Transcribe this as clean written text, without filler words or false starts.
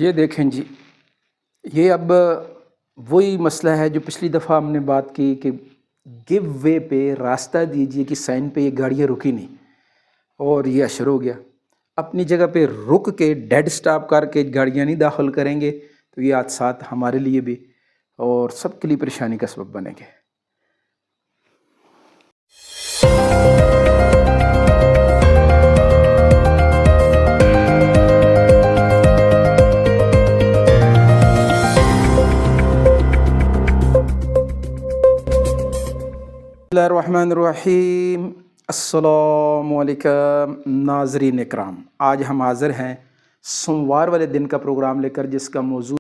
یہ دیکھیں جی، یہ اب وہی مسئلہ ہے جو پچھلی دفعہ ہم نے بات کی کہ گیو وے پہ راستہ دیجیے کہ سائن پہ یہ گاڑیاں رکی نہیں اور یہ اشر ہو گیا۔ اپنی جگہ پہ رک کے ڈیڈ سٹاپ کر کے گاڑیاں نہیں داخل کریں گے تو یہ حادثات ہمارے لیے بھی اور سب کے لیے پریشانی کا سبب بنیں گے۔ بسم اللہ الرحمن الرحیم۔ السلام علیکم ناظرین اکرام، آج ہم حاضر ہیں سوموار والے دن کا پروگرام لے کر، جس کا موضوع